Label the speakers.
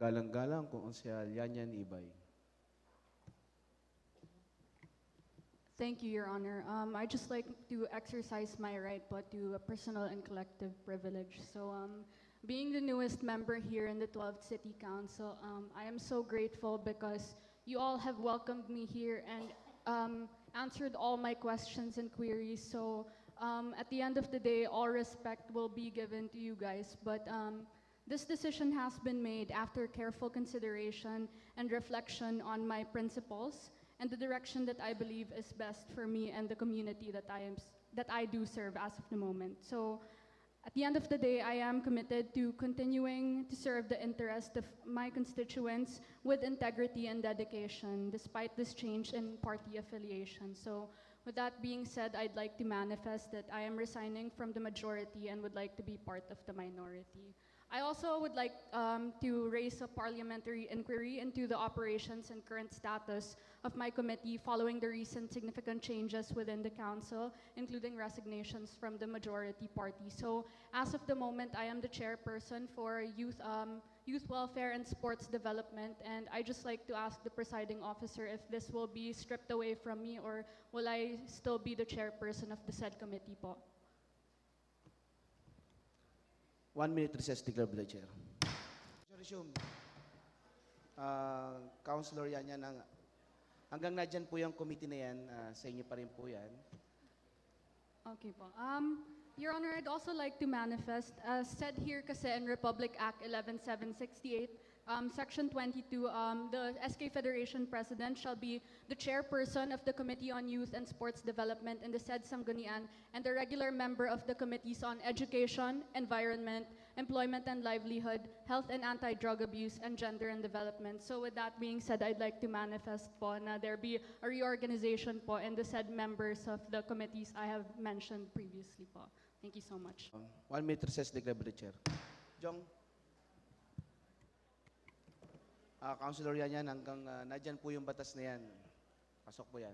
Speaker 1: Galang-galang Konsehal Yanyan Ibay.
Speaker 2: Thank you, Your Honor. I just like to exercise my right, but to a personal and collective privilege. So, being the newest member here in the 12th City Council, I am so grateful because you all have welcomed me here and answered all my questions and queries. So, at the end of the day, all respect will be given to you guys. But this decision has been made after careful consideration and reflection on my principles and the direction that I believe is best for me and the community that I do serve as of the moment. So at the end of the day, I am committed to continuing to serve the interest of my constituents with integrity and dedication, despite this change in party affiliation. So with that being said, I'd like to manifest that I am resigning from the majority and would like to be part of the minority. I also would like to raise a parliamentary inquiry into the operations and current status of my committee following the recent significant changes within the council, including resignations from the majority party. So as of the moment, I am the chairperson for youth welfare and sports development, and I just like to ask the presiding officer if this will be stripped away from me or will I still be the chairperson of the said committee po.
Speaker 1: 1 minute recess, declare by the chair. Resume. Councilor Yanyan, hanggang na dyan po yung committee na yan, sa inyo pa rin po yan.
Speaker 2: Okay po. Your Honor, I'd also like to manifest, as said here kasi in Republic Act 11768, Section 22, the SK Federation President shall be the chairperson of the Committee on Youth and Sports Development in the said Sanggunian and the regular member of the Committees on Education, Environment, Employment and Livelihood, Health and Anti-Drug Abuse, and Gender and Development. So with that being said, I'd like to manifest po na there be a reorganization po in the said members of the committees I have mentioned previously po. Thank you so much.
Speaker 1: 1 minute recess, declare by the chair. Jong. Councilor Yanyan, hanggang na dyan po yung batas na yan. Pasok po yan.